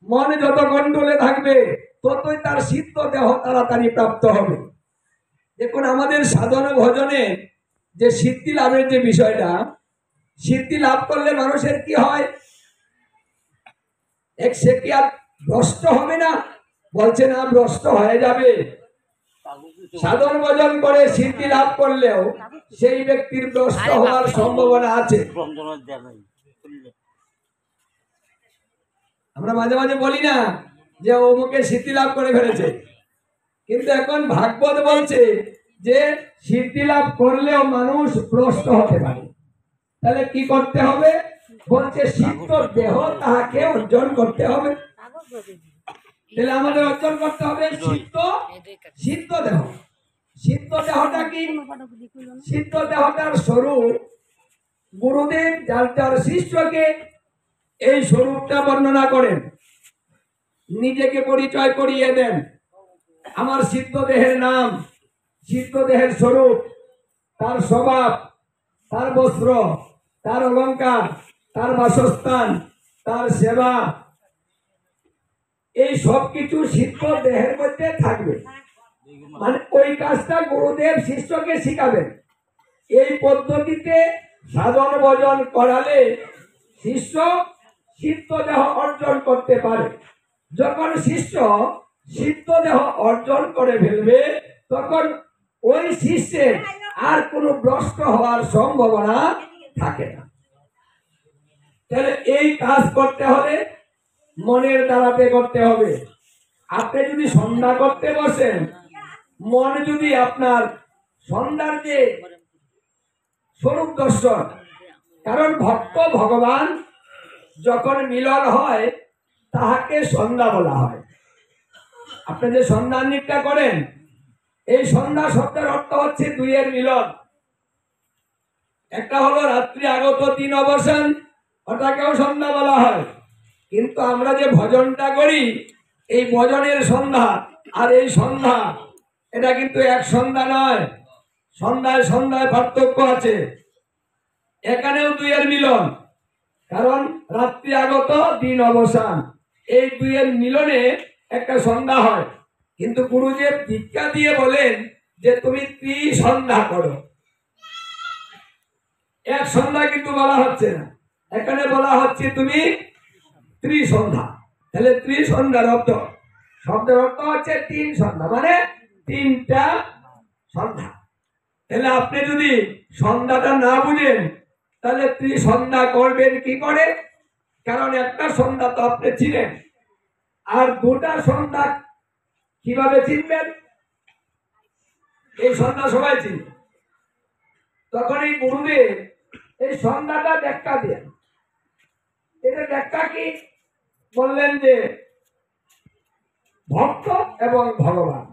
মন যত গন্ডলে থাকবে ততই তার সিদ্ধ দেহ তাড়াতাড়ি প্রাপ্ত হবে। দেখুন আমাদের সাধন ভজনে যে সিদ্ধি লাভের যে বিষয়টা, সিদ্ধি লাভ করলে মানুষের কি হয়, সে কি আর ভ্রষ্ট হবে না? বলছে না, ভ্রষ্ট হয়ে যাবে। সাধন ভজন করে সিদ্ধি লাভ করলেও সেই ব্যক্তির ভ্রষ্ট হওয়ার সম্ভাবনা আছে। আমরা মাঝে মাঝে বলি না যে অমুকে সিদ্ধি লাভ করে ফেলেছে, কিন্তু এখন ভাগবত বলছে যে সিদ্ধি লাভ করলেও মানুষ ভ্রষ্ট হতে পারে। তাহলে কি করতে হবে? বলছে সিদ্ধ দেহ তাহাকে অর্জন করতে হবে। তাহলে আমাদের অর্জন করতে হবে সিদ্ধ দেহ। সিদ্ধ দেহটা কি? সিদ্ধ দেহটার স্বরূপ গুরুদেব যার যার শিষ্যকে এই স্বরূপটা বর্ণনা করেন, নিজেকে পরিচয় করিয়ে দেন। আমার সিদ্ধ দেহের নাম, সিদ্ধ দেহের স্বরূপ, তার স্বভাব, তার বস্ত্র, তার অলঙ্কার, তার বাসস্থান, তার সেবা, এই সব কিছু সিদ্ধ দেহের মধ্যে থাকবে। মানে ওই কাজটা গুরুদেব শিষ্যকে শিখাবেন। এই পদ্ধতিতে সাধন ভজন করালে শিষ্য সিদ্ধ দেহ অর্জন করতে পারে। যখন শিষ্য সিদ্ধ দেহ অর্জন করে ফেলবে তখন ওই শিষ্যের আর কোনো ভ্রষ্ট হওয়ার সম্ভাবনা থাকে না। তাহলে এই কাজ করতে হলে মনের দ্বারাতে করতে হবে। আপনি যদি সন্ধ্যা করতে বসেন, মন যদি আপনার সন্ধ্যার যে স্বরূপ দর্শন, কারণ ভক্ত ভগবান যখন মিলন হয় তাহাকে সন্ধ্যা বলা হয়। আপনি যে সন্ধ্যান্বিতটা করেন, এই সন্ধ্যা শব্দের অর্থ হচ্ছে দুইয়ের মিলন। একটা হলো রাত্রি আগত দিন অবসান, ওটাকেও সন্ধ্যা বলা হয়। কিন্তু আমরা যে ভজনটা করি, এই ভজনের সন্ধ্যা আর এই সন্ধ্যা, এটা কিন্তু এক সন্ধ্যা নয়। সন্ধ্যায় সন্ধ্যায় পার্থক্য আছে। এখানেও দুইয়ের মিলন, কারণ রাত্রি আগত দিন অবসান, এই দুইয়ের মিলনে একটা সন্ধ্যা হয়। কিন্তু গুরুদেব দীক্ষা দিয়ে বলেন যে তুমি ত্রিসন্ধ্যা করো। এক সন্ধ্যা কিন্তু বলা হচ্ছে না, এখানে বলা হচ্ছে তুমি ত্রিসন্ধ্যা। তাহলে ত্রিসন্ধ্যার অর্থ, শব্দের অর্থ হচ্ছে তিন সন্ধ্যা, মানে তিনটা সন্ধ্যা। তাহলে আপনি যদি সন্ধ্যাটা না বুঝেন তাহলে ত্রিসন্ধ্যা করবেন কি করে? কারণ একটা সন্ধ্যা তো আপনি চিনেন, আর দুটা সন্ধ্যা কিভাবে চিনবেন? এই সন্ধ্যা সবাই চিনবে। তখন এই গুরুদেব এই সন্ধ্যাটা ব্যাখ্যা দেন। এটা ব্যাখ্যা কি? বললেন যে ভক্ত এবং ভগবান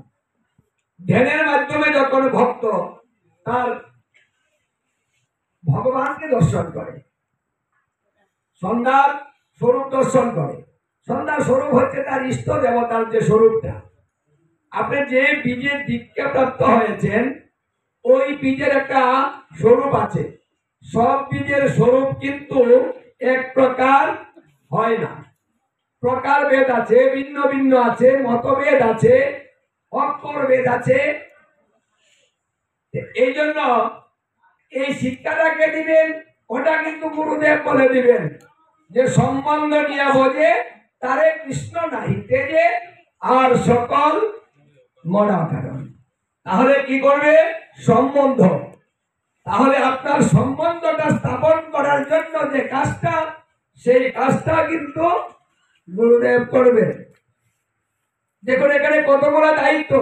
ধ্যানের মাধ্যমে যখন ভক্ত তার ভগবানকে দর্শন করে, সন্ধ্যার স্বরূপ দর্শন করে। সন্ধ্যার স্বরূপ হচ্ছে তার ইষ্ট দেবতার যে স্বরূপটা। আপনি যে বীজের দীক্ষা প্রাপ্ত হয়েছেন, ওই বীজের একটা স্বরূপ আছে। সব বীজের স্বরূপ কিন্তু এক প্রকার হয় না, প্রকার ভেদ আছে, ভিন্ন ভিন্ন আছে, মতভেদ আছে, অক্ষর ভেদ আছে। এই জন্য এই শিক্ষাটাকে দিবেন, ওটা কিন্তু গুরুদেব বলে দিবেন যে সম্বন্ধ নিয়ে বোঝে তারে কৃষ্ণ নাহি তেজে আর সকল মরা কারণ। তাহলে কি করবে? সম্বন্ধ। তাহলে আপনার সম্বন্ধটা স্থাপন করার জন্য যে কাজটা, সেই কাজটা কিন্তু গুরুদেব করবে। দেখুন এখানে কতগুলো দায়িত্ব।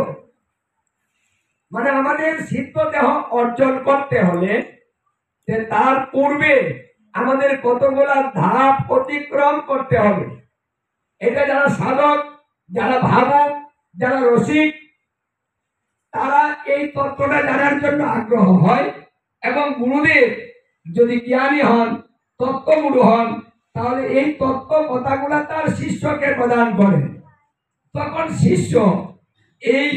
মানে আমাদের সিদ্ধ দেহ অর্জন করতে হলে তার পূর্বে আমাদের কতগুলা ধাপ অতিক্রম করতে হবে। এটা যারা সাধক, যারা ভাবক, যারা রসিক, তারা এই তত্ত্বটা জানার জন্য আগ্রহ হয়। এবং গুরুদেব যদি জ্ঞানী হন, তত্ত্বগুরু হন, তাহলে এই তত্ত্ব কথাগুলা তার শিষ্যকে প্রদান করেন। তখন শিষ্য এই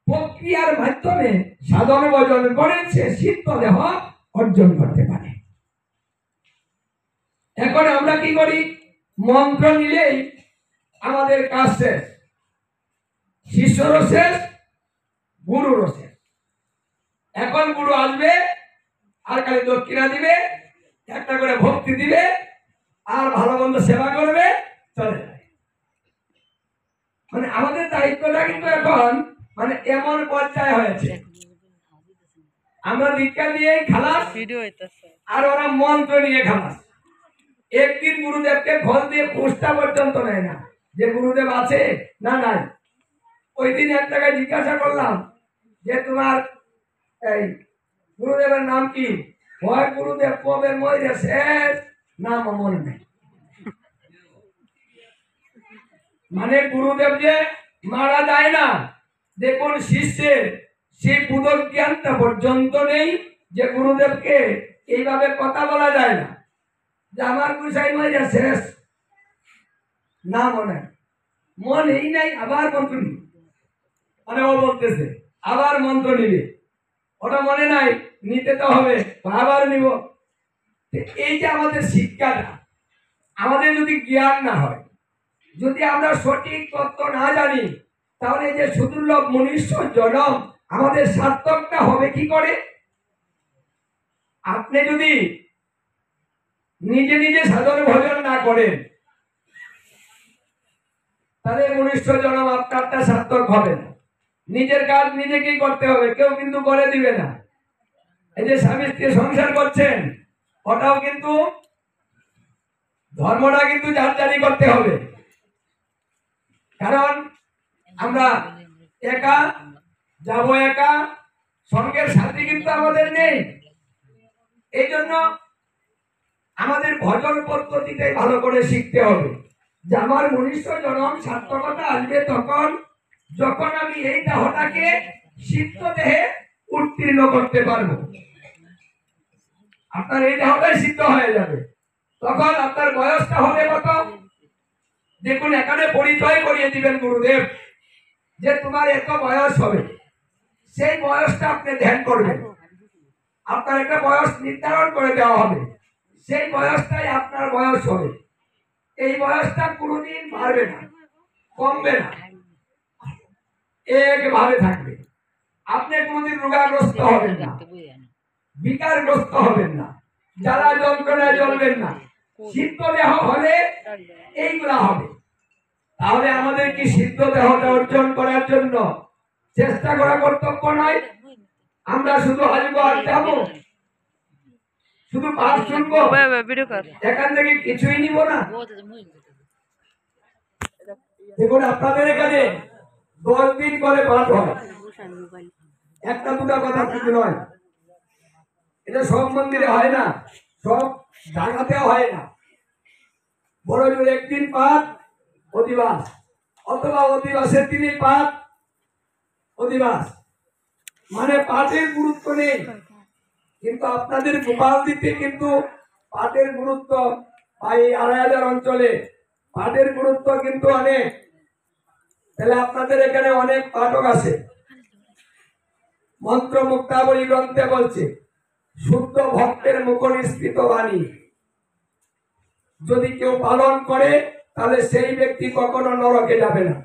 প্রক্রিয়ার মাধ্যমে সাধন ভজন করে সে সিদ্ধ দেহ অর্জন করতে পারে। এখন আমরা কি করি? মন্ত্র নিলেই আমাদের কাজ শেষ, শিষ্যরও শেষ, গুরুরও শেষ। এখন গুরু আসবে আর খালি দক্ষিণা দিবে, একটা করে ভক্তি দিবে, আর ভালো মন্দ সেবা করবে, চলে যাবে। মানে আমাদের দায়িত্বটা কিন্তু এখন মানে এমন পর্যায়ে হয়েছে, আমরা দীক্ষা দিয়ে খালাস, আর ওরা মন্ত্র নিয়ে খালাস। একদিন গুরুদেবকে ফল দিয়ে পুষ্টা পর্যন্ত নেয় না যে গুরুদেব আছে না নাই। ওই দিন এক জায়গায় জিজ্ঞাসা করলাম যে তোমার এই গুরুদেবের নাম কি? হয় গুরুদেব কবে মরে শেষ, নাম মনে নেই। মানে গুরুদেব যে মারা যায় না, দেখুন শিষ্যের সেই বুধক জ্ঞানটা পর্যন্ত নেই যে গুরুদেবকে এইভাবে কথা বলা যায় না যে আমার গুসাই মরে শেষ, না মনে মনেই নাই, আবার মন্ত্র নিবে। মানে ও বলতেছে আবার মন্ত্র নিবে, ওটা মনে নাই, নিতে তো হবে, আবার নিব। এই যে আমাদের শিক্ষাটা, আমাদের যদি জ্ঞান না হয়, যদি আমরা সঠিক তত্ত্ব না জানি, তাহলে যে সুদুর্লভ মনুষ্য জনম আমাদের সার্থকটা হবে কি করে? আপনি যদি নিজে নিজে সাধন ভজন না করেন, তাহলে মনুষ্য জনম আপনারটা সার্থক হবে না। নিজের কাজ নিজেকেই করতে হবে, কেউ কিন্তু করে দিবে না। এই যে স্বামী স্ত্রী সংসার করছেন, ওটাও কিন্তু ধর্মটা কিন্তু যার জারি করতে হবে। কারণ আমরা একা যাব, একা, সঙ্গের সাথী কিন্তু আমাদের নেই। এই জন্য আমাদের ভজন পদ্ধতিটাই ভালো করে শিখতে হবে যে আমার মনুষ্য জনম সার্থকতা আসবে তখন যখন আমি এই দেহটাকে সিদ্ধ দেহে উত্তীর্ণ করতে পারবো। আপনার এই দেহটাই সিদ্ধ হয়ে যাবে, তখন আপনার বয়সটা হবে কত? দেখুন এখানে পরিচয় করিয়ে দিবেন গুরুদেব যে তোমার এত বয়স হবে, সেই বয়সটা আপনি ধ্যান করবেন। আপনার একটা বয়স নির্ধারণ করে দেওয়া হবে, সেই বয়সটাই আপনার বয়স হবে। এই বয়সটা কোনোদিন বাড়বে না, কমবে না, একভাবে থাকবে। আপনি কোনোদিন রোগাগ্রস্ত হবেন না, বিকারগ্রস্ত হবেন না, জ্বালা যন্ত্রণায় জ্বলবেন না। সিদ্ধ দেহ হলে এইগুলা হবে। তাহলে আমাদের কি সিদ্ধ দেহটা অর্জন করার জন্য চেষ্টা করা কর্তব্য নয়? আমরা শুধু আসবো আর যাবো, শুধু পাঠ শুনবো, এখান থেকে কিছুই নিব না। দেখুন আপনাদের এখানে 10 দিন করে পাঠ হয়, একটা দুটা কথা কিন্তু নয়। এটা সব মন্দিরে হয় না, সব জায়গাতেও হয় না। বড় জোর একদিন পাঠ অধিবাস, অথবা অধিবাসের দিনে পাঠ অধিবাস। মানে পাঠের গুরুত্ব নেই, কিন্তু আপনাদের গোপাল দিতে কিন্তু পাঠের গুরুত্ব, এই 2500 অঞ্চলে পাঠের গুরুত্ব কিন্তু অনেক। তাহলে আপনাদের এখানে অনেক পাঠক আছে। মন্ত্র মুক্তাবলী গ্রন্থে বলছে শুদ্ধ ভক্তের মুখ নিঃসৃত বাণী যদি কেউ পালন করে, তাহলে সেই ব্যক্তি কখনো নরকে যাবে না।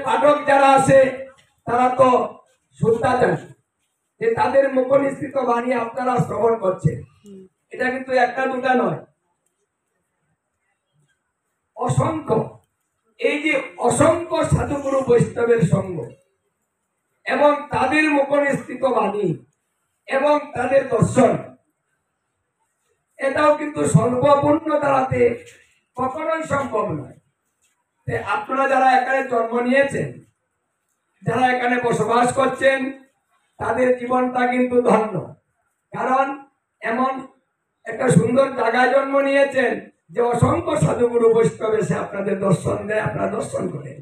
পাঠক যারা আছে তারা তো শুদ্ধাচারী, যে তাদের মুখ নিঃসৃত বাণী আপনারা শ্রবণ করছেন। এটা কিন্তু একটা দুটা নয়, অসংখ্য। এই যে অসংখ্য সাধুগুরু বৈষ্ণবের সঙ্গ এবং তাদের মুখ নিঃসৃত বাণী এবং তাদের দর্শন, এটাও কিন্তু সর্বপূর্ণ দ্বারাতে কখনোই সম্ভব নয়। আপনারা যারা এখানে জন্ম নিয়েছেন, যারা এখানে বসবাস করছেন, তাদের জীবনটা কিন্তু ধন্য। কারণ এমন একটা সুন্দর জায়গায় জন্ম নিয়েছেন যে অসংখ্য সাধুগুরু বৈষ্ণব এসে আপনাদের দর্শন দেয়, আপনারা দর্শন করেন।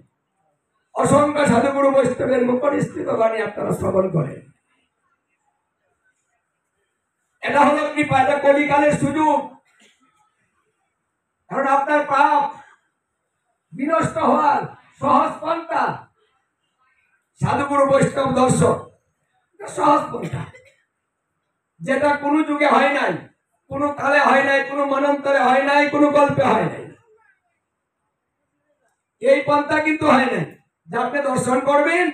অসংখ্য সাধুগুরু বৈষ্ণবের মুখ নিঃসৃত বাণী আপনারা শ্রবণ করেন। এটা হলো কৃপা, এটা কলিকালের সুযোগ। কারণ আপনার পাপ বিনষ্ট হওয়ার সহজ পন্থা সাধুগুরু বৈষ্ণব দর্শন, সহজ পন্থা, যেটা কোনো যুগে হয় নাই। কোনো কালে হয় নাই, কোনো মনন্তরে হয় নাই, কোনো গল্পে হয় নাই। এই পন্থা কিন্তু হয় নাই যে আপনি দর্শন করবেন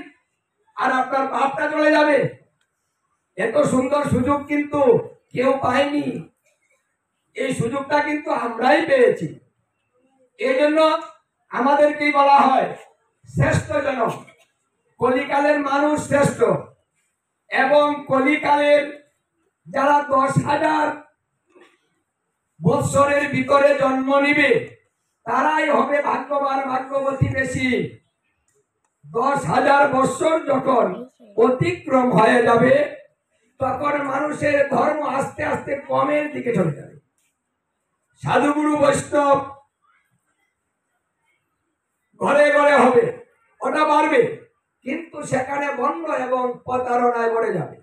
আর আপনার পাপটা চলে যাবে। এত সুন্দর সুযোগ কিন্তু কেউ পায়নি, এই সুযোগটা কিন্তু আমরাই পেয়েছি। এই জন্য আমাদেরকেই বলা হয় শ্রেষ্ঠ জনক। কলিকালের মানুষ শ্রেষ্ঠ, এবং কলিকালের যারা 10,000 বৎসরের ভিতরে জন্ম নিবে তারাই হবে ভাগ্যবান, ভাগ্যবতী বেশি। 10,000 বৎসর যখন অতিক্রম হয়ে যাবে তখন মানুষের ধর্ম আস্তে আস্তে কমের দিকে চলে যাবে। সাধুগুরু বৈষ্ণব ঘরে ঘরে হবে, ওটা বাড়বে, কিন্তু সেখানে বন্ধ এবং প্রতারণায় ভরে যাবে।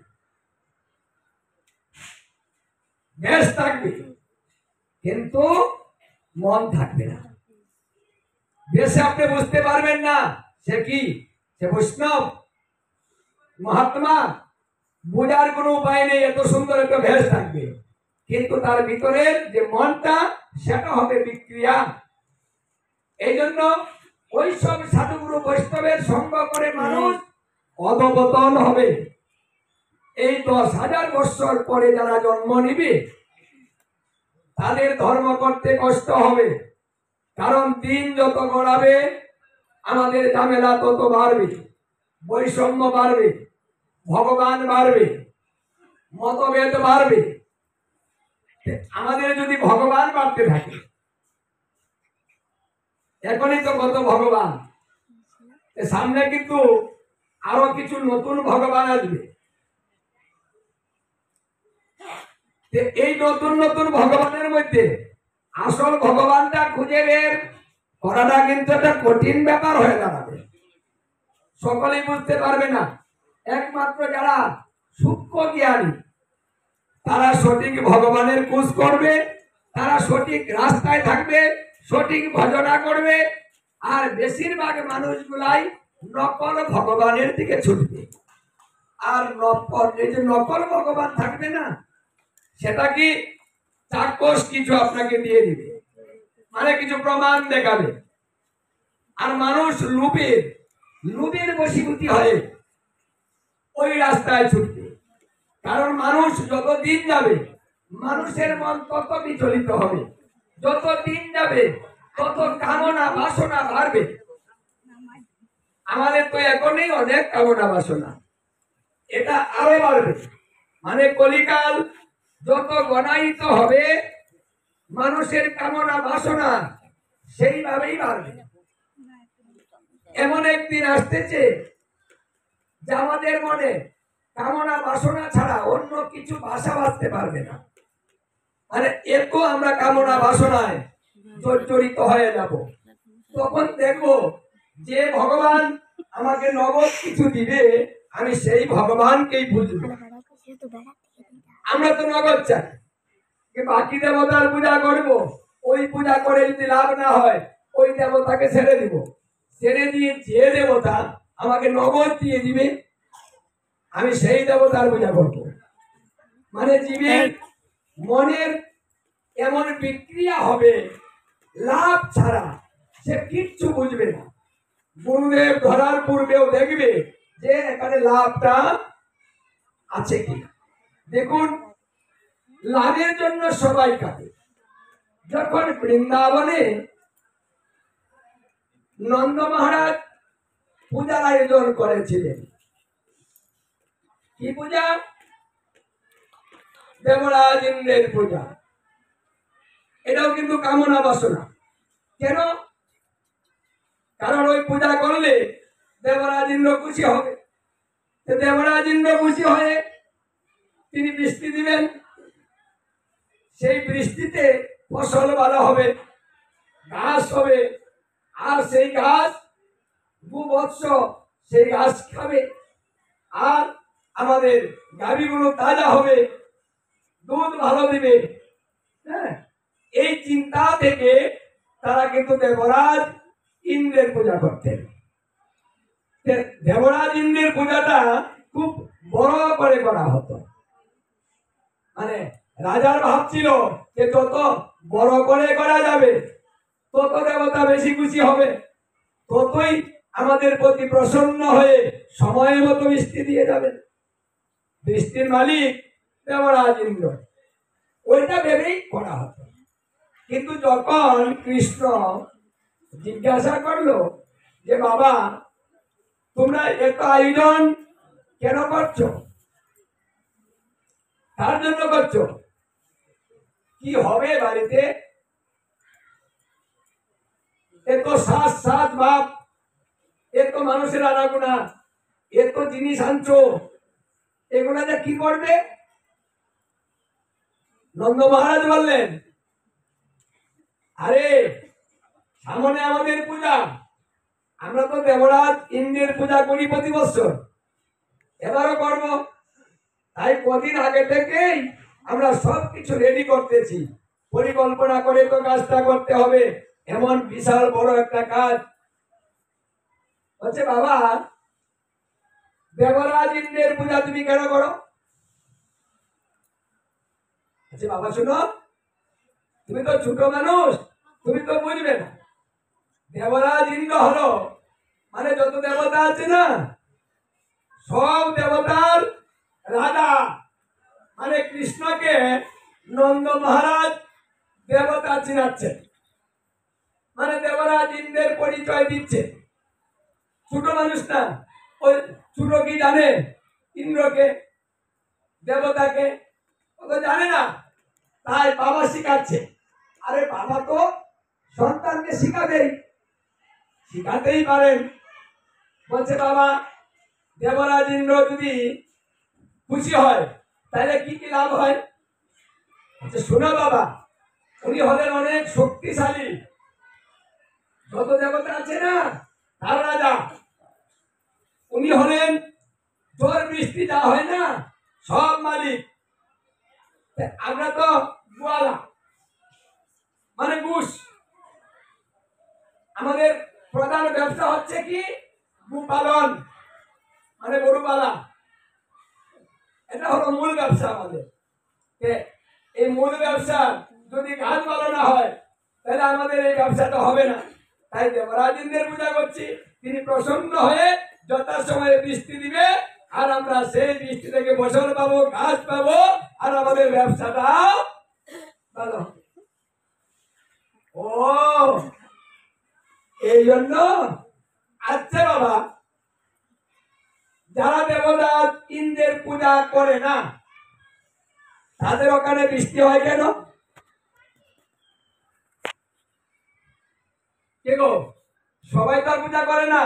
বেশ থাকবে কিন্তু মন থাকবে না। বেশে আপনি বুঝতে পারবেন না সে কি, সে বৈষ্ণব মহাত্মা, বোঝার কোনো উপায় নেই। এত সুন্দর একটা ভেষ থাকবে কিন্তু তার ভিতরের যে মনটা সেটা হবে বিক্রিয়া। এই জন্য ওই সব সাধুগুরু বৈষ্ণবের সঙ্গ করে মানুষ অধপতন হবে। এই 10,000 বৎসর পরে যারা জন্ম নিবে তাদের ধর্ম করতে কষ্ট হবে, কারণ দিন যত গড়াবে আমাদের ঝামেলা তত বাড়বে, বৈষম্য বাড়বে, ভগবান বাড়বে, মতভেদ বাড়বে। আমাদের যদি ভগবান বাড়তে থাকে, এখনই তো কত ভগবান, সামনে কিন্তু আরো কিছু নতুন ভগবান আসবে। এই নতুন নতুন ভগবানের মধ্যে আসল ভগবানটা খুঁজে বের করাটা কিন্তু একটা কঠিন ব্যাপার হয়ে দাঁড়াবে। সকলেই বুঝতে পারবে না, একমাত্র যারা সূক্ষ্ম জ্ঞানী তারা সঠিক ভগবানের খোঁজ করবে, তারা সঠিক রাস্তায় থাকবে, সঠিক ভজনা করবে। আর বেশিরভাগ মানুষগুলাই নকল ভগবানের দিকে ছুটবে। আর নকল ভগবান থাকবে না, সেটা কি চাক্ষুষ কিছু আপনাকে দিয়ে দিবে, মানে কিছু প্রমাণ দেখাবে। আর মানুষ লুবের বশীভূতি হয়ে ওই রাস্তায় ছুটবে। কারণ মানুষ যত দিন যাবে মানুষের মন তত বিচলিত হবে, যত দিন যাবে তত কামনা বাসনা বাড়বে। আমাদের তো এখনই অনেক কামনা বাসনা, এটা আরো বাড়বে। মানে কলিকাল যত গণায়িত হবে মানুষের কামনা বাসনা সেইভাবেই বাড়বে। এমন একদিন আসতেছে যে আমাদের মনে কামনা বাসনা ছাড়া অন্য কিছু ভাষা বাঁচতে পারবে না। মানে এত আমরা কামনা বাসনায় জর্জরিত হয়ে যাব। তখন দেখবো যে ভগবান আমাকে নগদ কিছু দিবে, আমি সেই ভগবানকেই বুঝবো। আমরা তো নগদ চাই, বাকি দেবতার পূজা করব, ওই পূজা করে যদি লাভ না হয় ওই দেবতাকে ছেড়ে দিব। ছেড়ে দিয়ে যে দেবতা আমাকে নগদ দিয়ে দিবে আমি সেই দেবতার পূজা করব। মানে জীবের মনের এমন বিক্রিয়া হবে, লাভ ছাড়া সে কিচ্ছু বুঝবে না। গুরুদেব ধরার পূর্বেও দেখবে যে এখানে লাভটা আছে কিনা। দেখুন, লাভের জন্য সবাই কাটে। যখন বৃন্দাবনে নন্দ মহারাজ পূজার আয়োজন করেছিলেন, কি পূজা? দেবরাজ ইন্দ্রের পূজা। এটাও কিন্তু কামনা বাসনা। কেন? কারণ ওই পূজা করলে দেবরাজ ইন্দ্র খুশি হবে। দেবরাজ ইন্দ্র খুশি হয়ে তিনি বৃষ্টি দিবেন, সেই বৃষ্টিতে ফসল ভালো হবে, ঘাস হবে, আর সেই ঘাস দুবৎস সেই ঘাস খাবে, আর আমাদের গাভীগুলো তাজা হবে, দুধ ভালো দিবে। হ্যাঁ, এই চিন্তা থেকে তারা কিন্তু দেবরাজ ইন্দ্রের পূজা করতেন। দেবরাজ ইন্দ্রের পূজাটা খুব বড় করে করা হতো। মানে রাজার ভাবছিল যে যত বড় করে করা যাবে তত দেবতা বেশি খুশি হবে, ততই আমাদের প্রতি প্রসন্ন হয়ে সময় মতো বৃষ্টি দিয়ে যাবে। বৃষ্টির মালিক দেবরাজ ইন্দ্র, ওইটা ভেবেই করা হতো। কিন্তু যখন কৃষ্ণ জিজ্ঞাসা করলো যে বাবা তোমরা এত আয়োজন কেন করছো, তার জন্য করছো, কি হবে বাড়িতে, এত শ্বাস শ্বাস ভাব, এত মানুষের আনাগোনা, এত জিনিস আনছো, এগুলা যে কি করবে? নন্দ মহারাজ বললেন আরে সামনে আমাদের পূজা, আমরা তো দেবরাজ ইন্দ্রের পূজা করি প্রতি বছর, এবারও করব, তাই কদিন আগে থেকেই আমরা সবকিছু রেডি করতেছি, পরিকল্পনা করে তো কাজটা করতে হবে, এমন বিশাল বড় একটা কাজ। বলছে বাবা দেবরাজ ইন্দ্রের পূজা তুমি কেন করো? আচ্ছা বাবা শুনো, তুমি তো ছোট মানুষ, তুমি তো বুঝবে না। দেবরাজ ইন্দ্র হলো মানে যত দেবতা আছে না সব দেবতার রাজা, মানে কৃষ্ণকে নন্দ মহারাজ দেবতা চিনাচ্ছে, মানে দেবরাজ ইন্দ্রের পরিচয় দিচ্ছে। ছোট মানুষ না, ওই ছোট কি জানে ইন্দ্রকে, দেবতাকে? ও তো জানে না, তাই বাবা শিখাচ্ছে। আরে বাবা তো সন্তানকে শিখাতেই পারেন। বলছে বাবা দেবরাজ ইন্দ্র যদি খুশি হয় তাহলে কি কি লাভ হয়? শোনো বাবা, উনি হলেন অনেক শক্তিশালী, যত দেবতা আছে না তার রাজা, উনি হলেন ঝড় বৃষ্টি যা হয় না সব মালিক। আমরা তো গোয়ালা মানে ঘুষ, আমাদের প্রধান ব্যবসা হচ্ছে কি গু পালন মানে গরু পালা, এটা হলো মূল ব্যবসা আমাদের। এই মূল ব্যবসা যদি গাছ ভালো না হয় তাহলে আমাদের এই ব্যবসাটা হবে না। তাই দেবরাজ ইন্দ্রের পূজা করছি, তিনি প্রসন্ন হয়ে যথাসময়ে বৃষ্টি দিবে, আর আমরা সেই বৃষ্টি থেকে ফসল পাবো, গাছ পাবো, আর আমাদের ব্যবসাটা ভালো। ও এই জন্য। আচ্ছা বাবা, যারা দেবরাজ ইন্দ্রের পূজা করে না তাদের ওখানে বৃষ্টি হয় কেন? কে গো, সবাই তো পূজা করে না।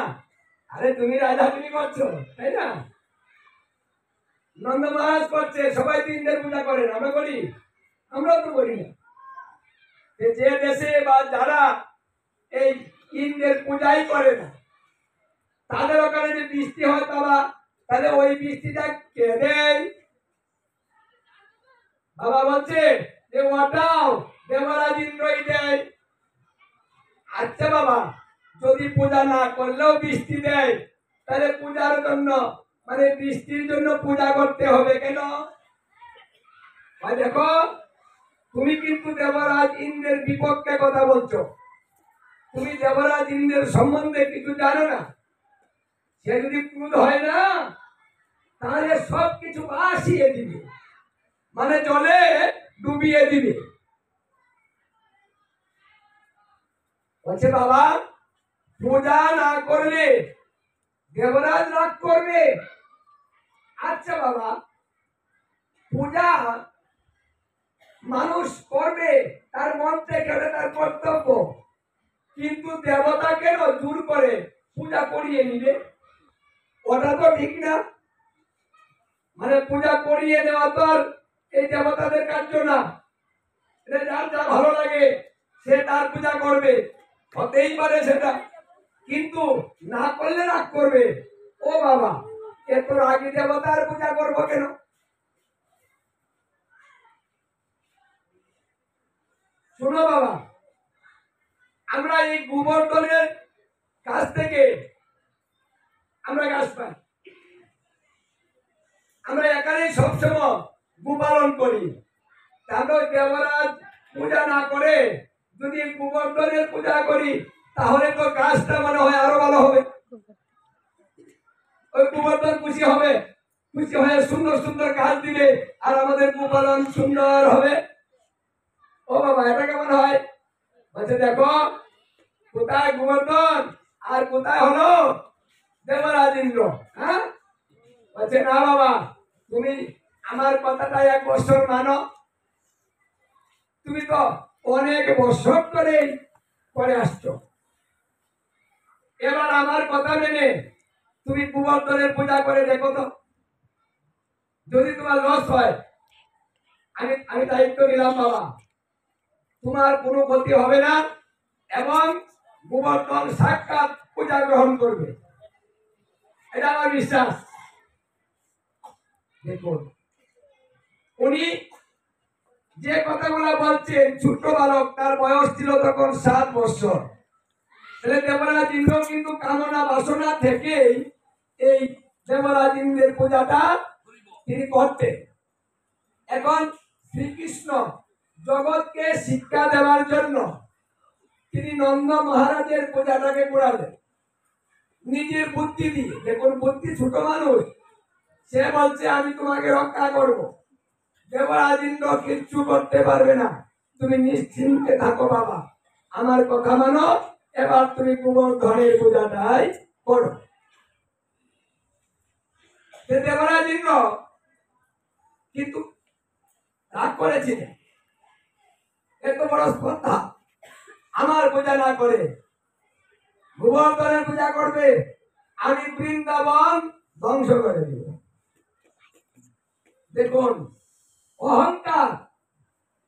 আরে তুমি রাজা, তুমি করছো তাই না? নন্দ মহারাজ করছে, সবাই তো ইন্দ্রের পূজা করেন, আমরা করি? আমরাও তো করি না। যে দেশে বা যারা এই ইন্দ্রের পূজাই করে না তাদের ওখানে যে বৃষ্টি হয় বাবা, তাহলে ওই বৃষ্টিটা কে দেয়? বাবা বলছে যে ওটাও দেবরাজ ইন্দ্রই দেয়। আচ্ছা বাবা, যদি পূজা না করলেও বৃষ্টি দেয় তাহলে পূজার জন্য মানে বৃষ্টির জন্য পূজা করতে হবে কেন? দেখো তুমি কিন্তু দেবরাজ ইন্দ্রের বিপক্ষে কথা বলছো, তুমি দেবরাজ ইন্দ্রের সম্বন্ধে কিছু জানো না। সে যদি ক্রোধ হয় না তাহলে সবকিছু ভাসিয়ে দিবে, মানে জলে ডুবিয়ে দিবে। বলছে বাবা পূজা না করলে দেবরাজ রাগ করবে। আচ্ছা বাবা, পূজা মানুষ করবে তার মন থেকে, তার কর্তব্য, কিন্তু দেবতা কেন জোর করে পূজা করিয়ে নিবে? ওটা তো ঠিক না। মানে পূজা করিয়ে নেওয়া তো আর এই দেবতাদের কার্য না, এটা যার যা ভালো লাগে সে তার পূজা করবে, হতেই পারে সেটা, কিন্তু না করলে রাগ করবে। ও বাবা, এত রাগী দেবতার পূজা করবো কেন? শোনো বাবা, আমরা এই গোবর্ধনের কাছ থেকে আমরা গাছ পাই, আমরা এখানে সবসময় গো পালন করি, তাহলে দেবরাজ পূজা না করে যদি গোবর্ধনের পূজা করি তাহলে তো গাছটা মনে হয় আরো ভালো হবে। ওই গোবর্ধন খুশি হবে, খুশি হয়ে সুন্দর সুন্দর গাছ দিবে আর আমাদের গোপালন সুন্দর হবে। ও বাবা, এটা কেমন হয়? বলছে দেখো কোথায় গোবর্ধন আর কোথায় হলো দেবরাজ ইন্দ্র। হ্যাঁ, বলছে না বাবা, তুমি আমার কথাটা এক বছর মানো। তুমি তো অনেক বছর ধরে করে আসছো, এবার আমার কথা মেনে তুমি গোবর্ধনের পূজা করে দেখো তো। যদি তোমার লস হয় আমি আমি দায়িত্ব নিলাম বাবা, তোমার কোনো ক্ষতি হবে না এবং গোবর্ধন সাক্ষাৎ পূজা গ্রহণ করবে, এটা আমার বিশ্বাস। দেখুন উনি যে কথাগুলো বলছেন, ছোট বালক, তার বয়স ছিল তখন 7 বছর। তাহলে দেবরাজ ইন্দ্র কিন্তু কামনা বাসনা থেকেই এই দেবরাজ ইন্দ্রের পূজাটা তিনি করতেন। এখন শ্রীকৃষ্ণ জগৎকে শিক্ষা দেওয়ার জন্য তিনি নন্দ মহারাজের পূজাটাকে করালেন নিজের বুদ্ধি দিয়ে। দেখুন বুদ্ধি, ছোট মানুষ, সে বলছে আমি তোমাকে রক্ষা করব, দেবরাজ ইন্দ্র কিচ্ছু করতে পারবে না, তুমি নিশ্চিন্তে থাকো বাবা, আমার কথা মানো, এবার তুমি গোবর্ধনের পূজাটাই করো। দেবরাজ ইন্দ্র কিন্তু রাগ করেছিলেন, এত বড় স্পর্ধা, আমার পূজা না করে গোবর্ধনের পূজা করবে, আমি বৃন্দাবন ধ্বংস করে দিব। দেখুন অহংকার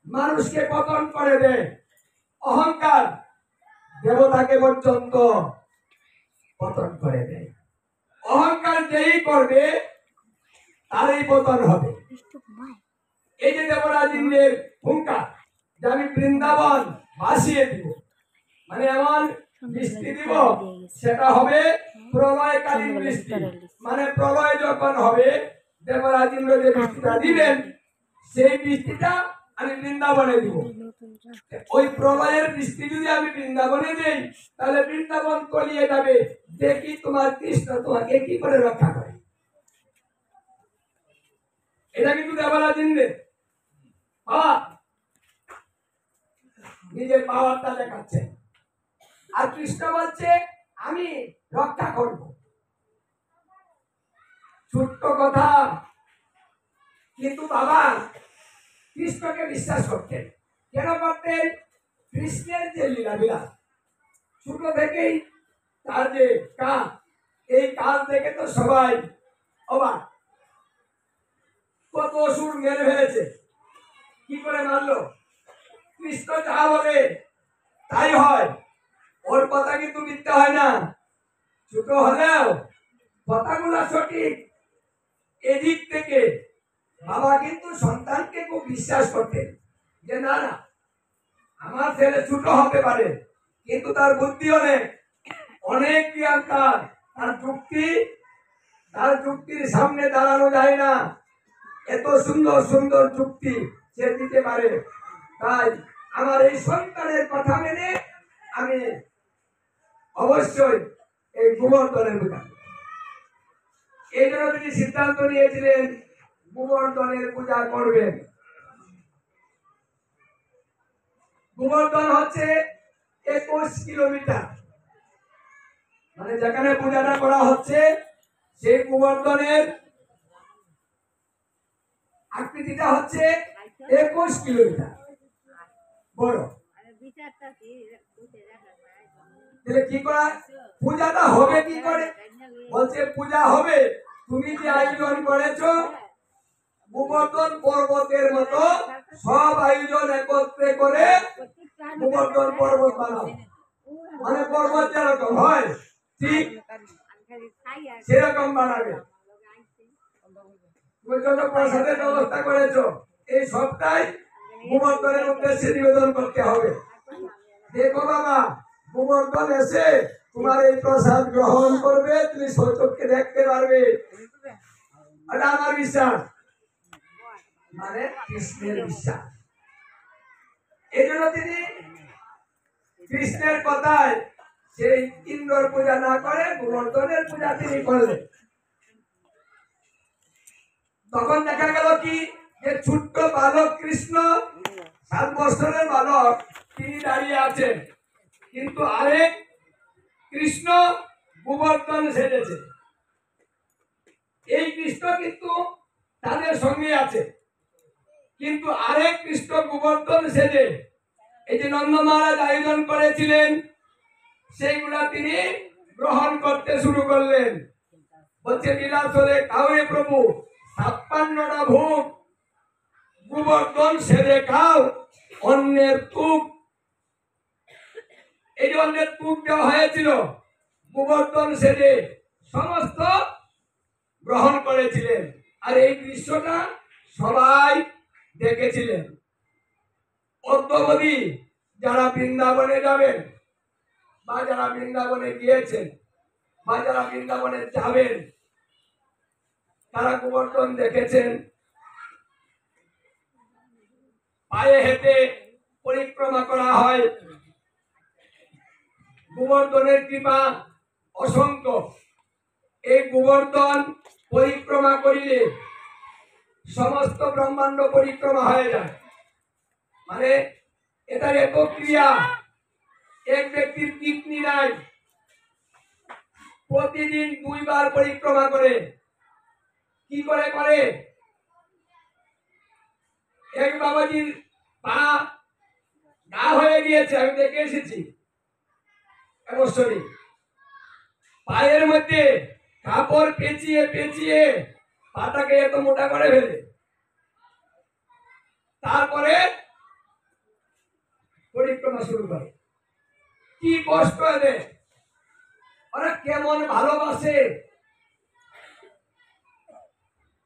মানুষকে পতন করে দেয়, অহংকার দেবতাকে পর্যন্ত পতন করে দেয়। অহংকার যেই করবে তারই পতন হবে। এই যে দেবরাজ ইন্দ্রের হুঙ্কার যে আমি বৃন্দাবন ভাসিয়ে দিব, মানে এমন বৃষ্টি দিব সেটা হবে প্রলয়কালীন বৃষ্টি, মানে প্রলয় যখন হবে দেবরাজ ইন্দ্র যে বৃষ্টিটা দিবেন সেই বৃষ্টিটা আমি বৃন্দাবনে দিব। ওই প্রলয়ের বৃষ্টি যদি আমি বৃন্দাবনে দেই তাহলে বৃন্দাবন তলিয়ে যাবে, দেখি তোমার কৃষ্ণ তোমাকে কি করে রক্ষা করে। এটা কিন্তু দেবরাজ ইন্দ্রের নিজের পাওয়ারটা দেখাচ্ছে, আর কৃষ্ণ বলছে আমি রক্ষা করব। ছোট্ট কথা, কিন্তু বাবা কৃষ্ণকে বিশ্বাস করতেন। কেন করতেন? কৃষ্ণের যে লীলাবিলাস, ছোট থেকেই তার যে কাজ, এই কাজ দেখে তো সবাই অবাক। কত অসুর মেরে ফেলেছে, কি করে মারলো? কৃষ্ণ যা বলে তাই হয়, ওর কথা কিন্তু মিথ্যা হয় না। ছোট হলেও কথাগুলো সঠিক। এদিক থেকে বাবা কিন্তু সন্তানকে খুব বিশ্বাস করতেন যে না না, আমার ছেলে ছোট হতে পারে কিন্তু তার বুদ্ধি অনেক, অনেক জ্ঞান, তার যুক্তির সামনে দাঁড়ানো যায় না, এত সুন্দর সুন্দর যুক্তি সে দিতে পারে। তাই আমার এই সন্তানের কথা মেনে আমি অবশ্যই এই গোবর্ধনের পূজা, এই জন্য তিনি সিদ্ধান্ত নিয়েছিলেন গোবর্ধনের পূজা করবেন। গোবর্ধন হচ্ছে 21 কিলোমিটার, মানে যেখানে পূজাটা করা হচ্ছে সেই গোবর্ধনের আকৃতিটা হচ্ছে 21 কিলোমিটার বড়। কি করা পূজাটা হবে কি করে? বলছে পূজা হবে, তুমি যে আয়োজন করেছো গোবর্ধন পর্বতের মতো সব আয়োজন একত্রে করে গোবর্ধন পর্বত বানাও, মানে পর্বত যেরকম হয় ঠিক সেরকম বানাবে। যত প্রসাদের ব্যবস্থা করেছো এই সবটাই গোবর্ধনের উদ্দেশ্যে নিবেদন করতে হবে। দেখো বাবা, গোবর্ধন এসে তোমার এই প্রসাদ গ্রহণ করবে, তুমি সচক্ষে দেখতে পারবে, এটা আমার বিশ্বাস, মানে কৃষ্ণের বিশ্বাস। এই জন্য তিনি কৃষ্ণের কথায় সেই ইন্দ্রর পূজা না করে গোবর্ধনের পূজা তিনি করলেন। তখন দেখা গেল কি যে ছোট্ট বালক কৃষ্ণ 7 বছরের বালক তিনি দাঁড়িয়ে আছেন, কিন্তু আরেক কৃষ্ণ গোবর্ধন সেজেছে। এই কৃষ্ণ কিন্তু তাদের সঙ্গে আছে, কিন্তু আরেক কৃষ্ণ গোবর্ধন সেজে এই যে নন্দ মহারাজ আয়োজন করেছিলেন সেইগুলা তিনি গ্রহণ করতে শুরু করলেন। বলছে লীলাচলে কাউরে প্রভু 56টা ভোগ গোবর্ধন সেজে খাও, অন্যের তুপ। এই যে অন্যের তুপ দেওয়া হয়েছিল গোবর্ধন সেজে সমস্ত গ্রহণ করেছিলেন। আর এই দৃশ্যটা সবাই দেখেছিলেন। অদ্যবধি যারা বৃন্দাবনে যাবেন বা যারা বৃন্দাবনে গিয়েছেন বা যারা বৃন্দাবনে যাবেন তারা গোবর্ধন দেখেছেন। পায়ে হেঁটে পরিক্রমা করা হয়। গোবর্ধনের কৃপা অসংখ্য। এই গোবর্ধন পরিক্রমা করিলে সমস্ত ব্রহ্মাণ্ড পরিক্রমা হয়ে যায়। মানে এটার এত ক্রিয়া, এক ব্যক্তির কিডনি নাই, প্রতিদিন 2 বার পরিক্রমা করে। কি করে করে? এক বাবাজির পা গা হয়ে গিয়েছে, আমি দেখে এসেছি অবশ্যই। পায়ের মধ্যে কাপড় পেঁচিয়ে পেঁচিয়ে পাটাকে এত মোটা করে ফেলে, তারপরে পরিক্রমা শুরু করে। কি কষ্ট এদের, ওরা কেমন ভালোবাসে।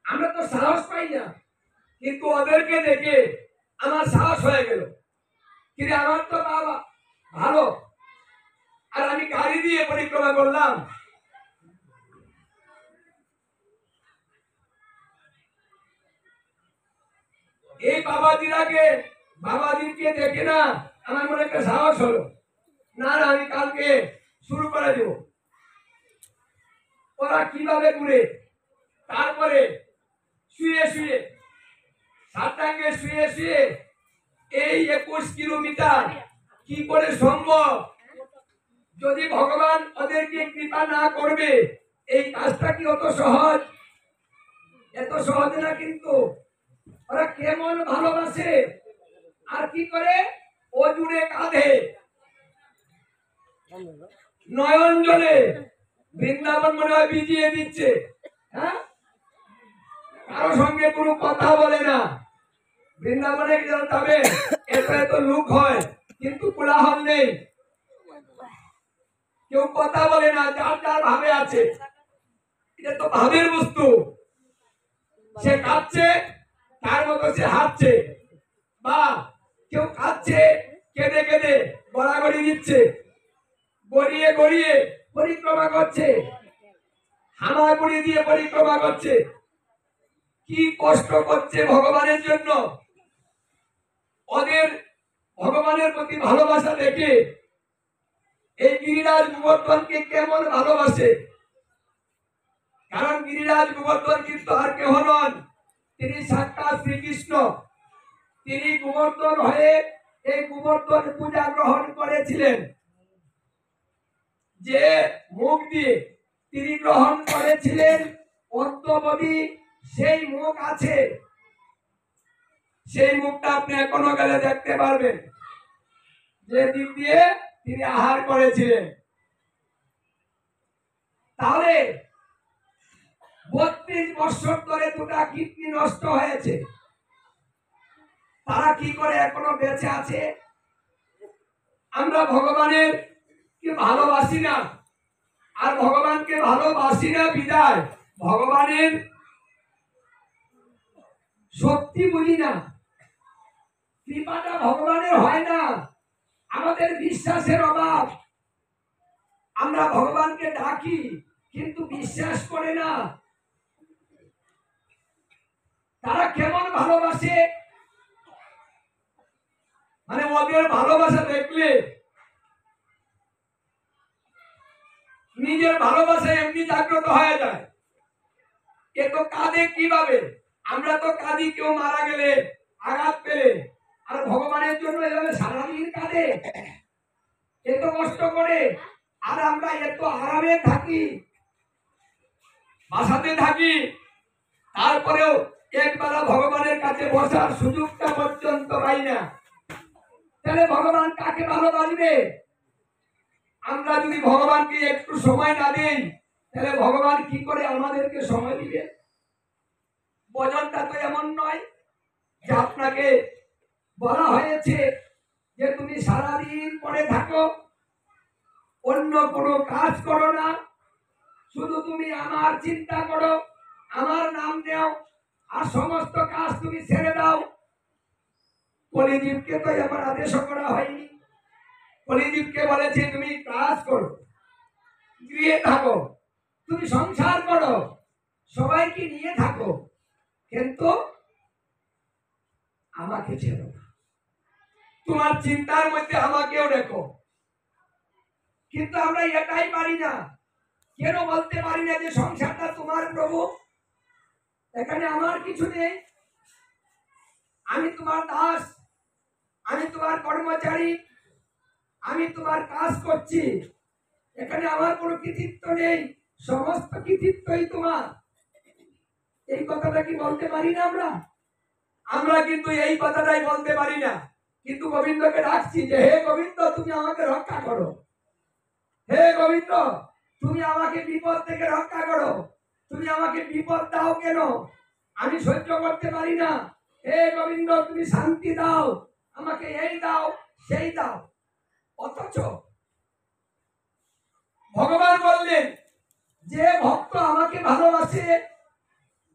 আমরা তো সাহস পাই না, কিন্তু ওদেরকে দেখে আমার সাহস হয়ে গেল। কিন্তু আমার তো বাবা ভালো, আর আমি গাড়ি দিয়ে পরিক্রমা করলাম। এই বাবাজিকে দেখে না আমার মনে একটা সাহস হলো, না না আমি কালকে শুরু করে দেব। ওরা কিভাবে ঘুরে, তারপরে শুয়ে শুয়ে সাতাঙ্গে শুয়ে শুয়ে এই 21 কিলোমিটার কি করে সম্ভব? যদি ভগবান ওদেরকে কৃপা না করবে এই কাজটা কি অত সহজ? এত সহজ না। কিন্তু ওরা কেমন ভালোবাসে, আর কি করে ও জুড়ে কাঁধে নয়ন জলে বৃন্দাবন মনে হয় ভিজিয়ে দিচ্ছে। হ্যাঁ, কারো সঙ্গে কোনো কথা বলে না। বৃন্দাবনে যাবে এত এত লোক হয়, কিন্তু কোলাহল নেই, কেউ কথা বলে না, যার যার ভাবে আছে। এটা তো ভাবের বস্তু। সে কাঁদছে তার মতো সে হাঁটছে, বা কেউ কাঁদছে কেঁদে কেঁদে গড়াগড়ি দিচ্ছে, গড়িয়ে গড়িয়ে পরিক্রমা করছে, হামাগুড়ি দিয়ে পরিক্রমা করছে। কি কষ্ট করছে ভগবানের জন্য। ওদের ভগবানের প্রতি ভালোবাসা দেখে এই গিরিরাজ গোবর্ধনকে কেমন ভালোবাসে। কারণ গিরিরাজ গোবর্ধন কিন্তু আর কেহ নন, তিনি সাক্ষাৎ শ্রীকৃষ্ণ। তিনি গোবর্ধন হয়ে এই গোবর্ধন পূজা গ্রহণ করেছিলেন। যে মুখ দিয়ে তিনি গ্রহণ করেছিলেন অদ্যবধি সেই মুখ আছে। সেই মুখটা আপনি এখনো গেলে দেখতে পারবেন, যে দিক দিয়ে তিনি আহার করেছিলেন। তাহলে 32 বছর ধরে 2টা কিডনি নষ্ট হয়েছে, তারা কি করে এখনো বেঁচে আছে? আমরা ভগবানের কে ভালোবাসি না, আর ভগবানকে ভালোবাসি না বিদায় ভগবানের শক্তি বুঝি না, কৃপাটা ভগবানের হয় না। আমাদের বিশ্বাসের অভাব। আমরা ভগবানকে ডাকি কিন্তু বিশ্বাস করে না। তারা কেমন ভালোবাসে, মানে ওদের ভালোবাসা দেখলে নিজের ভালোবাসা এমনি জাগ্রত হয়ে যায়। এ তো কাঁদে কিভাবে? আমরা তো কাঁদি কেউ মারা গেলে, আঘাত পেলে, আর ভগবানের জন্য এভাবে সারাদিন কাঁদে, এত কষ্ট করে। আর আমরা এত আরামে থাকি, বাসাতে থাকি, তারপরেও একবার ভগবানের কাছে বসার সুযোগটা পর্যন্ত পাই না। তাহলে ভগবান কাকে ভালোবাসবে? আমরা যদি ভগবানকে একটু সময় না দেই, তাহলে ভগবান কি করে আমাদেরকে সময় দিবে? বচনটা তো এমন নয় যে আপনাকে বলা হয়েছে যে তুমি সারাদিন পড়ে থাকো, অন্য কোনো কাজ করো না, শুধু তুমি আমার চিন্তা করো, আমার নাম নাও, আর সমস্ত কাজ তুমি ছেড়ে দাও। কলিজীবকে তো এমন আদেশ করা হয়নি। কলিজীবকে বলেছে তুমি কাজ করো, গৃহে থাকো, তুমি সংসার করো, সবাইকে নিয়ে থাকো, কিন্তু আমাকে ছেড়ো না। তোমার চিন্তার মধ্যে আমাকেও রেখো। কিন্তু আমরা এটাই পারি না। কেন বলতে পারি না যে সংসারটা তোমার প্রভু, এখানে আমার কিছু নেই, আমি তোমার দাস, আমি তোমার কর্মচারী, আমি তোমার কাজ করছি, এখানে আমার কোনো কৃতিত্ব নেই, সমস্ত কৃতিত্বই তোমার। এই কথাটা কি বলতে পারি না আমরা? আমরা কিন্তু এই কথাটাই বলতে পারি না। কিন্তু গোবিন্দকে ডাকছি যে হে গোবিন্দ, তুমি আমাকে রক্ষা করো, হে গোবিন্দ তুমি আমাকে বিপদ থেকে রক্ষা করো, তুমি আমাকে বিপদ দাও কেন? আমি সহ্য করতে পারি না। হে গোবিন্দ তুমি শান্তি দাও, আমাকে এই দাও সেই দাও। অথচ ভগবান বললেন যে ভক্ত আমাকে ভালোবাসে,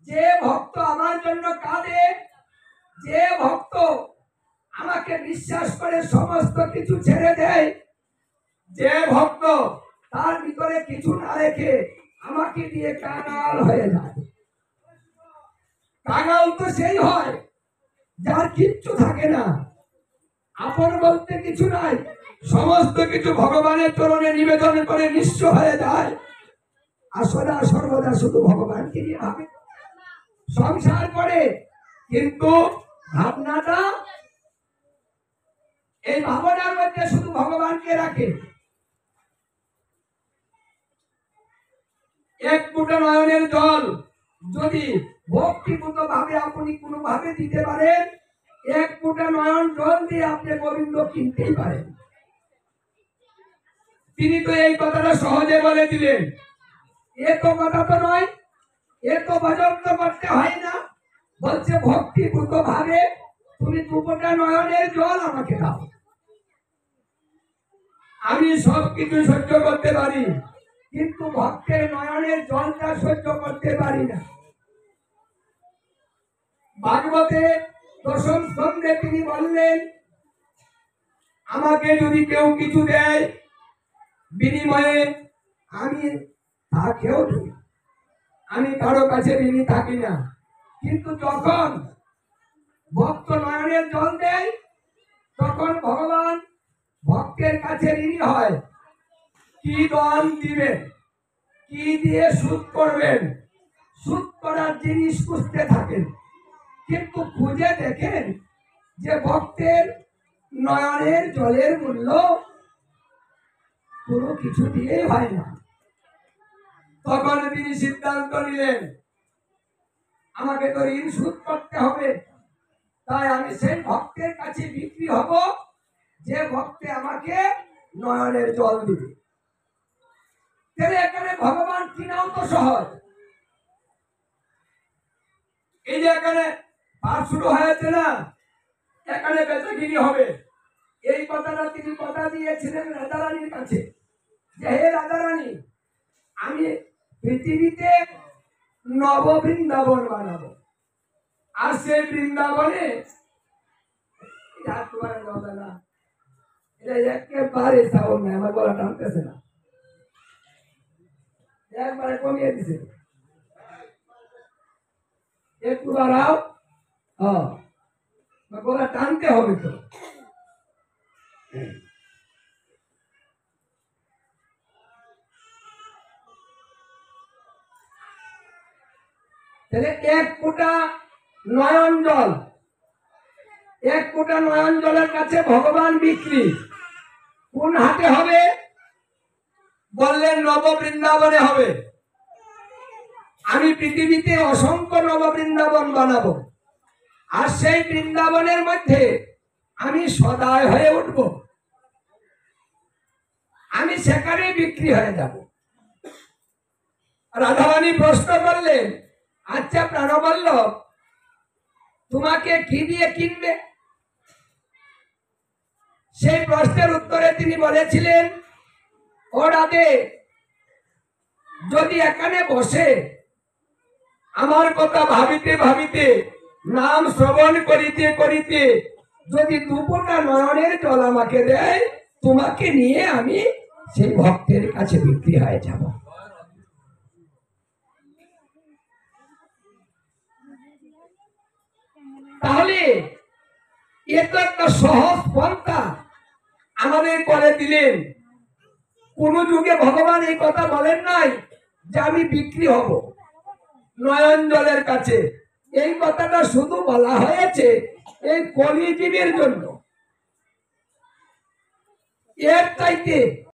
যে ভক্ত আমার জন্য কাঁদে, যে ভক্ত আমাকে বিশ্বাস করে সমস্ত কিছু ছেড়ে দেয়, যে ভক্ত তার ভিতরে কিছু না রেখে আমাকে দিয়ে কাঙাল হয়ে যায়। কাঙাল তো সেই হয় যার কিচ্ছু থাকে না, আপন বলতে কিছু নাই, সমস্ত কিছু ভগবানের চরণে নিবেদন করে নিঃস্ব হয়ে যায়, আর সদা সর্বদা শুধু ভগবানকে নিয়ে ভাবে, সংসার করে, কিন্তু ভাবনাটা এই ভাবনার মধ্যে শুধু ভগবানকে রাখে। এক ফুটা নয়নের জল যদি ভক্তিপূত ভাবে আপনি কোনো ভাবে দিতে পারেন, এক ফুটা নয়ন জল দিয়ে আপনি গোবিন্দ কিনতেই পারেন। তিনি তো এই কথাটা সহজে বলে দিলেন। এ তো কথা তো নয়, এ তো ভজন তো করতে হয় না, বলছে ভক্তিপূত ভাবে তুমি দু ফোঁটা নয়নের জল আমাকে দাও, আমি সব কিছু সহ্য করতে পারি, কিন্তু ভক্তের নয়নের জলটা সহ্য করতে পারি না। ভাগবতে দশম স্কন্ধে তিনি বললেন, আমাকে যদি কেউ কিছু দেয় বিনিময়ে আমি তাকেও দিই, আমি কারো কাছে ঋণী থাকি না। কিন্তু যখন ভক্ত নয়নের জল দেয়, তখন ভগবান ভক্তের কাছে ঋণী হয়। কি দান দিবেন, কি দিয়ে সুদ করবেন, সুদ করার জিনিস খুঁজতে থাকেন, কিন্তু খুঁজে দেখেন যে ভক্তের নয়নের জলের মূল্য কোনো কিছু দিয়েই হয় না। তখন তিনি সিদ্ধান্ত নিলেন, আমাকে তো ঋণ শোধ করতে হবে, তাই আমি সেই ভক্তের কাছে বিক্রি হব যে ভক্তে আমাকে নয়নের জল দিবে। তাহলে এখানে ভগবান কিনাও তো সহজ। এই যে এখানে পাঠ শুরু হয়েছে না, এখানে বেচাকিনি হবে, এই কথাটা তিনি কথা দিয়েছিলেন রাধারানীর কাছে যে হে রাধারানী, আমি পৃথিবীতে নব বৃন্দাবন বানাবো, আর সেই বৃন্দাবনে এটা একেবারে সাউন্ড নাই, আমার গলা টানতেছে না, একবারে কমিয়ে দিছে, একটু বাড়াও, গলা টানতে হবে তো। তাহলে এক ফোঁটা নয়ন জল, এক ফোঁটা নয়ন জলের কাছে ভগবান বিক্রি। কোন হাটে হবে? বললেন নব বৃন্দাবনে হবে। আমি পৃথিবীতে অসংখ্য নব বৃন্দাবন বানাবো, আর সেই বৃন্দাবনের মধ্যে আমি সদায় হয়ে উঠব, আমি সেখানে বিক্রি হয়ে যাব। রাধারানী প্রশ্ন করলেন, আচ্ছা প্রাণবল্লভ, তোমাকে কি দিয়ে কিনবে? সেই প্রশ্নের উত্তরে তিনি বলেছিলেন, ও রাধে, যদি এখানে বসে আমার কথা ভাবিতে ভাবিতে, নাম শ্রবণ করিতে করিতে যদি দুপুরটা নয়নের জল আমাকে দেয়, তোমাকে নিয়ে আমি সেই ভক্তের কাছে বিক্রি হয়ে যাব। তাহলে এ তো একটা সহজ পন্থা আমাদের করে দিলেন। কোন যুগে ভগবান এই কথা বলেন নাই যে আমি বিক্রি হব নয়ন জলের কাছে। এই কথাটা শুধু বলা হয়েছে এই কলিজীবের জন্য। এর চাইতে